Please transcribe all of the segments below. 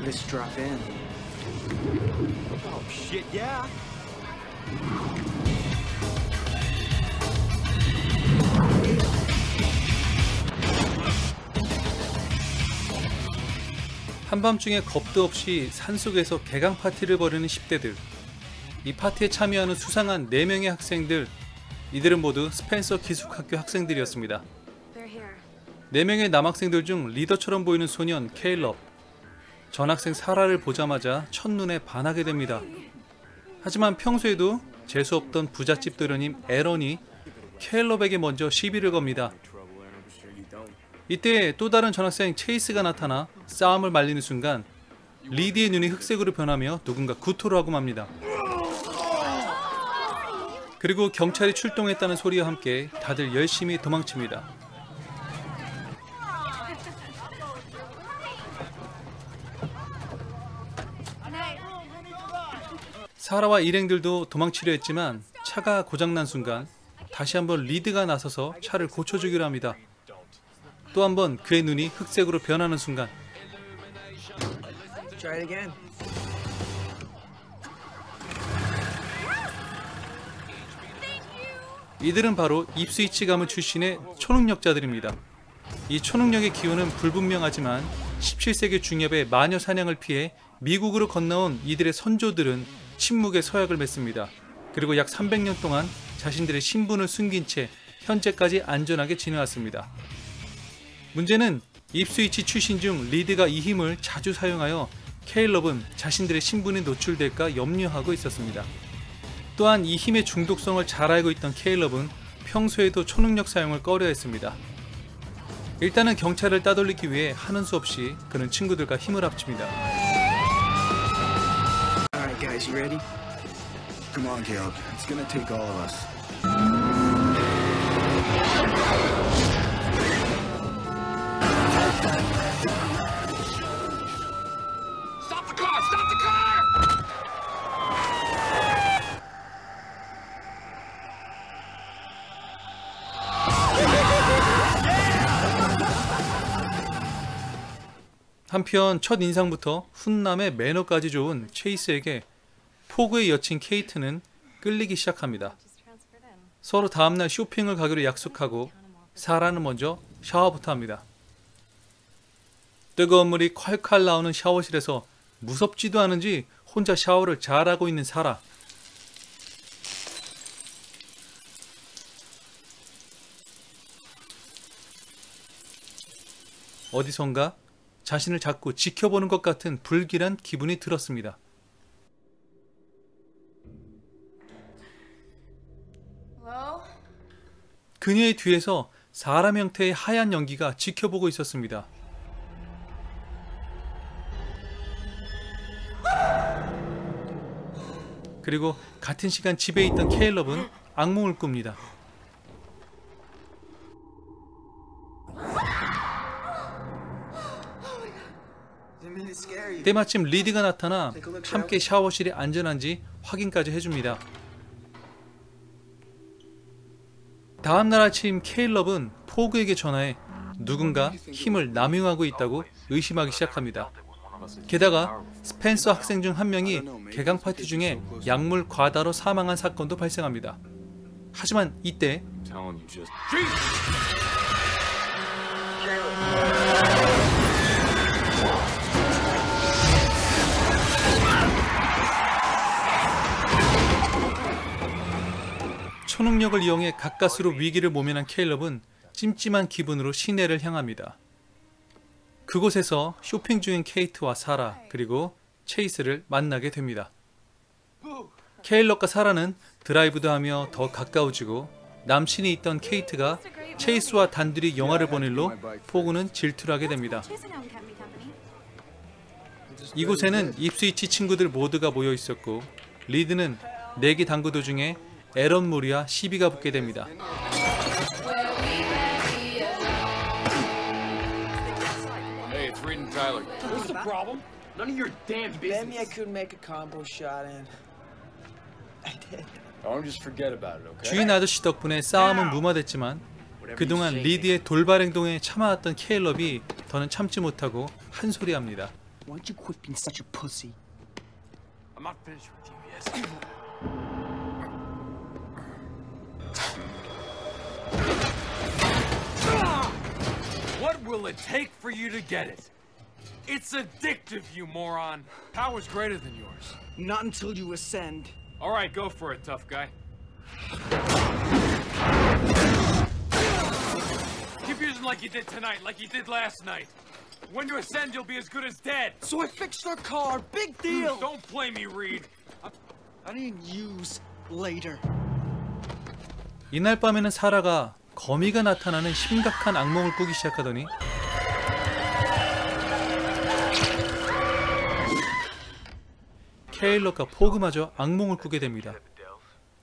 Just drop in. Oh shit, yeah. 한밤중에 겁도 없이 산속에서 개강 파티를 벌이는 10대들. 이 파티에 참여하는 수상한 4명의 학생들, 이들은 모두 스펜서 기숙학교 학생들이었습니다. 4명의 남학생들 중 리더처럼 보이는 소년 케일럽. 전학생 사라를 보자마자 첫눈에 반하게 됩니다. 하지만 평소에도 재수없던 부잣집 도련님 에런이 케일럽에게 먼저 시비를 겁니다. 이때 또 다른 전학생 체이스가 나타나 싸움을 말리는 순간 리디의 눈이 흑색으로 변하며 누군가 구토를 하고 맙니다. 그리고 경찰이 출동했다는 소리와 함께 다들 열심히 도망칩니다. 사라와 일행들도 도망치려 했지만 차가 고장난 순간 다시 한번 리드가 나서서 차를 고쳐주기로 합니다. 또 한 번 그의 눈이 흑색으로 변하는 순간 Try it again. 이들은 바로 입스위치 가문 출신의 초능력자들입니다. 이 초능력의 기원은 불분명하지만 17세기 중엽의 마녀 사냥을 피해 미국으로 건너온 이들의 선조들은 침묵의 서약을 맺습니다. 그리고 약 300년 동안 자신들의 신분을 숨긴 채 현재까지 안전하게 지내왔습니다. 문제는 입스위치 출신 중 리드가 이 힘을 자주 사용하여 케일럽은 자신들의 신분이 노출될까 염려하고 있었습니다. 또한 이 힘의 중독성을 잘 알고 있던 케일럽은 평소에도 초능력 사용을 꺼려했습니다. 일단은 경찰을 따돌리기 위해 하는 수 없이 그는 친구들과 힘을 합칩니다. Alright guys, you ready? Come on, Caleb. It's gonna take all of us. Stop the car! Stop the car! 한편 첫 인상부터 훈남의 매너까지 좋은 체이스에게 포그의 여친 케이트는 끌리기 시작합니다. 서로 다음날 쇼핑을 가기로 약속하고 사라는 먼저 샤워부터 합니다. 뜨거운 물이 콸콸 나오는 샤워실에서 무섭지도 않은지 혼자 샤워를 잘하고 있는 사라. 어디선가 자신을 자꾸 지켜보는 것 같은 불길한 기분이 들었습니다. 그녀의 뒤에서 사람 형태의 하얀 연기가 지켜보고 있었습니다. 그리고 같은 시간 집에 있던 케일럽은 악몽을 꿉니다. 때마침 리드가 나타나 함께 샤워실이 안전한지 확인까지 해줍니다. 다음날 아침 케일럽은 포그에게 전화해 누군가 힘을 남용하고 있다고 의심하기 시작합니다. 게다가 스펜서 학생 중 한 명이 개강 파티 중에 약물 과다로 사망한 사건도 발생합니다. 하지만 이때 초능력을 이용해 가까스로 위기를 모면한 케일럽은 찜찜한 기분으로 시내를 향합니다. 그곳에서 쇼핑 중인 케이트와 사라 그리고 체이스를 만나게 됩니다. 케일럽과 사라는 드라이브도 하며 더 가까워지고 남친이 있던 케이트가 체이스와 단둘이 영화를 본 일로 포그는 질투를 하게 됩니다. 이곳에는 입스위치 친구들 모두가 모여 있었고 리드는 내기 당구 도중에 에런 모리와 시비가 붙게 됩니다. Hey, it's Reed and Tyler. What's the problem? None of your damn Bet me I business. couldn't make a combo shot and I did. Don't just forget about it, okay? 주인 아저씨 덕분에 싸움은 무마됐지만 그동안 리드의 돌발 행동에 참아왔던 케일럽이 더는 참지 못하고 한 소리 합니다. why don't you quit being such a pussy? I'm not finished with you yet. What will it take for you to get it? It's addictive, you moron. Power's greater than yours. Not until you ascend. All right, go for it, tough guy. Keep using like you did tonight, like you did last night. When you ascend, you'll be as good as dead. So I fixed her car. Big deal. Don't play me, Reed. I didn't use later. 이날 밤에는 사라가 거미가 나타나는 심각한 악몽을 꾸기 시작하더니 케일럿과 포그마저 악몽을 꾸게 됩니다.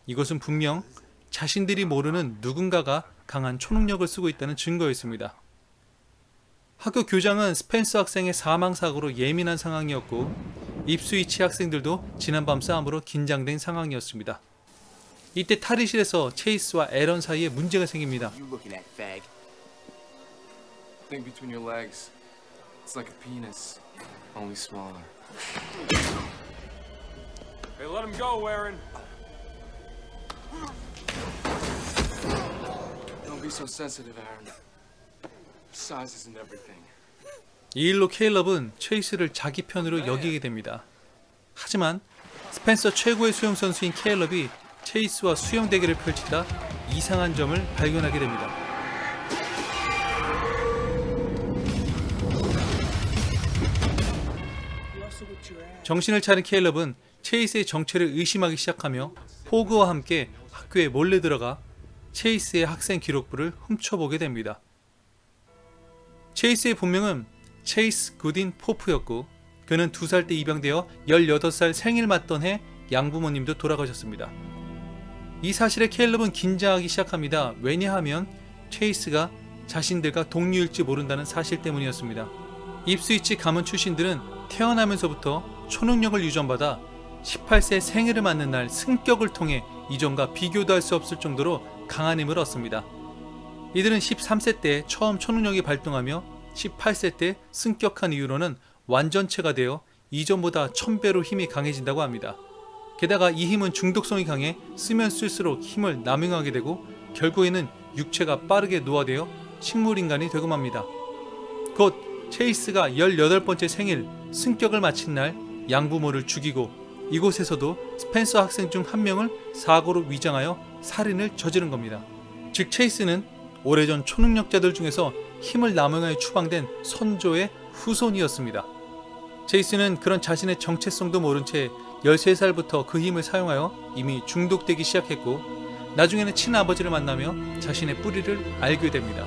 이것은 분명 자신들이 모르는 누군가가 강한 초능력을 쓰고 있다는 증거였습니다. 학교 교장은 스펜서 학생의 사망사고로 예민한 상황이었고 입스위치 학생들도 지난밤 싸움으로 긴장된 상황이었습니다. 이때 탈의실에서 체이스와 에런 사이에 문제가 생깁니다. You looking at, fag? Think between your legs. It's like a penis, only smaller. Hey, let him go, Aaron. Don't be so sensitive, Aaron. Size isn't everything. 이 일로 케일럽은 체이스를 자기 편으로 여기게 됩니다. 하지만 스펜서 최고의 수영 선수인 케일럽이 체이스와 수영 대결을 펼치다 이상한 점을 발견하게 됩니다. 정신을 차린 케일럽은 체이스의 정체를 의심하기 시작하며 포그와 함께 학교에 몰래 들어가 체이스의 학생 기록부를 훔쳐보게 됩니다. 체이스의 본명은 체이스 구딘 포프였고 그는 2살 때 입양되어 18살 생일 맞던 해 양부모님도 돌아가셨습니다. 이 사실에 케일럽은 긴장하기 시작합니다. 왜냐하면 체이스가 자신들과 동료일지 모른다는 사실 때문이었습니다. 입스위치 가문 출신들은 태어나면서부터 초능력을 유전받아 18세 생일을 맞는 날 승격을 통해 이전과 비교도 할 수 없을 정도로 강한 힘을 얻습니다. 이들은 13세 때 처음 초능력이 발동하며 18세 때 승격한 이후로는 완전체가 되어 이전보다 1000배로 힘이 강해진다고 합니다. 게다가 이 힘은 중독성이 강해 쓰면 쓸수록 힘을 남용하게 되고 결국에는 육체가 빠르게 노화되어 식물인간이 되고 맙니다. 곧 체이스가 18번째 생일 승격을 마친 날 양부모를 죽이고 이곳에서도 스펜서 학생 중 한 명을 사고로 위장하여 살인을 저지른 겁니다. 즉 체이스는 오래전 초능력자들 중에서 힘을 남용하여 추방된 선조의 후손이었습니다. 체이스는 그런 자신의 정체성도 모른 채 13살부터 그 힘을 사용하여 이미 중독되기 시작했고 나중에는 친아버지를 만나며 자신의 뿌리를 알게 됩니다.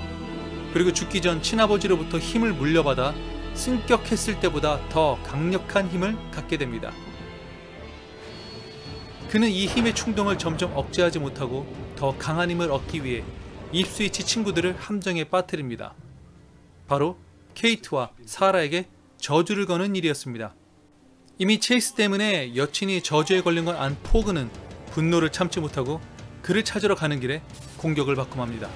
그리고 죽기 전 친아버지로부터 힘을 물려받아 승격했을 때보다 더 강력한 힘을 갖게 됩니다. 그는 이 힘의 충동을 점점 억제하지 못하고 더 강한 힘을 얻기 위해 입스위치 친구들을 함정에 빠뜨립니다. 바로 케이트와 사라에게 저주를 거는 일이었습니다. 이미 체이스 때문에 여친이 저주에 걸린 걸 안 포그는 분노를 참지 못하고 그를 찾으러 가는 길에 공격을 받고 맙니다.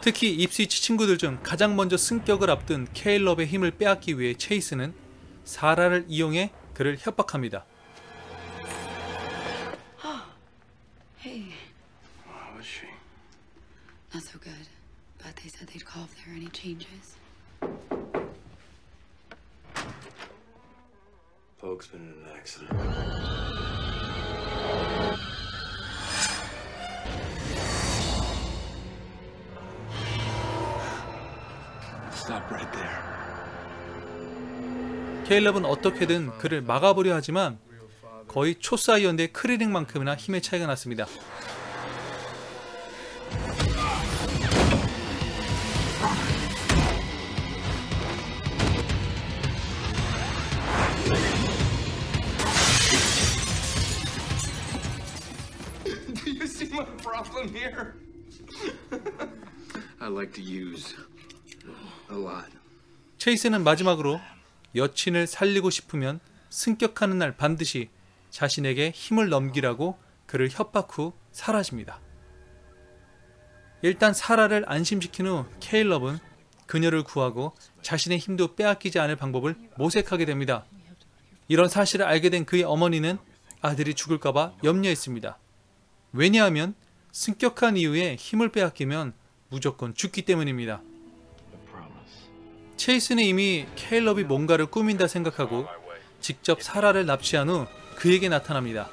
특히 입스위치 친구들 중 가장 먼저 승격을 앞둔 케일럽의 힘을 빼앗기 위해 체이스는 사라를 이용해 그를 협박합니다. Hey. How is she? Not so good, but they said they'd call if there were any changes. Poke's been in an accident. Stop right there. 케일럽은 어떻게든 그를 막아보려 하지만 거의 초사이언대 크리링만큼이나 힘의 차이가 났습니다. Do you see my problem here? I like to use a lot. 체이스는 마지막으로 여친을 살리고 싶으면 승격하는 날 반드시 자신에게 힘을 넘기라고 그를 협박 후 사라집니다. 일단 사라를 안심시킨 후 케일럽은 그녀를 구하고 자신의 힘도 빼앗기지 않을 방법을 모색하게 됩니다. 이런 사실을 알게 된 그의 어머니는 아들이 죽을까봐 염려했습니다. 왜냐하면 승격한 이후에 힘을 빼앗기면 무조건 죽기 때문입니다. 체이스는 이미 케일럽이 뭔가를 꾸민다 생각하고 직접 사라를 납치한 후 그에게 나타납니다.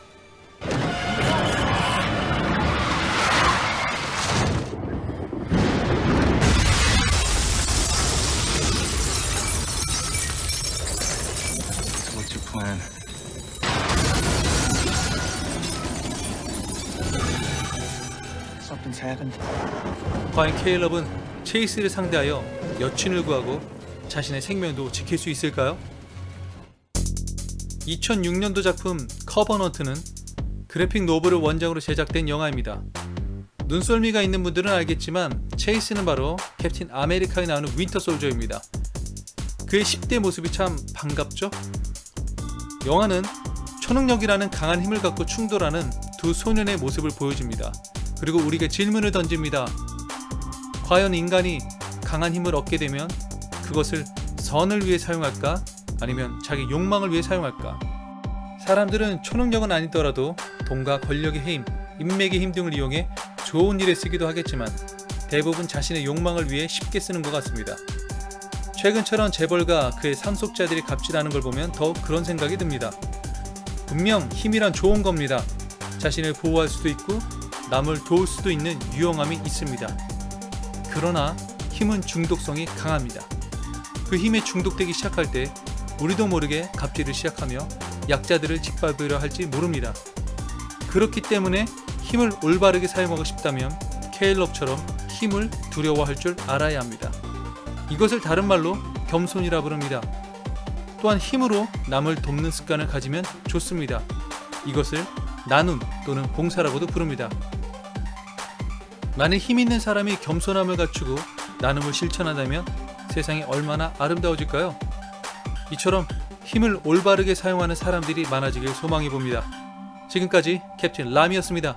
What's your plan? Something's happened. 과연 케일럽은 체이스를 상대하여 여친을 구하고 자신의 생명도 지킬 수 있을까요? 2006년도 작품 커버넌트는 그래픽 노블을 원작으로 제작된 영화입니다. 눈썰미가 있는 분들은 알겠지만 체이스는 바로 캡틴 아메리카에 나오는 윈터 솔저입니다. 그의 10대 모습이 참 반갑죠? 영화는 초능력이라는 강한 힘을 갖고 충돌하는 두 소년의 모습을 보여줍니다. 그리고 우리에게 질문을 던집니다. 과연 인간이 강한 힘을 얻게 되면 그것을 선을 위해 사용할까? 아니면 자기 욕망을 위해 사용할까? 사람들은 초능력은 아니더라도 돈과 권력의 힘, 인맥의 힘 등을 이용해 좋은 일에 쓰기도 하겠지만 대부분 자신의 욕망을 위해 쉽게 쓰는 것 같습니다. 최근처럼 재벌과 그의 상속자들이 갑질하는 걸 보면 더욱 그런 생각이 듭니다. 분명 힘이란 좋은 겁니다. 자신을 보호할 수도 있고 남을 도울 수도 있는 유용함이 있습니다. 그러나 힘은 중독성이 강합니다. 그 힘에 중독되기 시작할 때 우리도 모르게 갑질을 시작하며 약자들을 짓밟으려 할지 모릅니다. 그렇기 때문에 힘을 올바르게 사용하고 싶다면 케일럽처럼 힘을 두려워할 줄 알아야 합니다. 이것을 다른 말로 겸손이라 부릅니다. 또한 힘으로 남을 돕는 습관을 가지면 좋습니다. 이것을 나눔 또는 봉사라고도 부릅니다. 만약 힘 있는 사람이 겸손함을 갖추고 나눔을 실천한다면 세상이 얼마나 아름다워질까요? 이처럼 힘을 올바르게 사용하는 사람들이 많아지길 소망해 봅니다. 지금까지 캡틴 람이었습니다.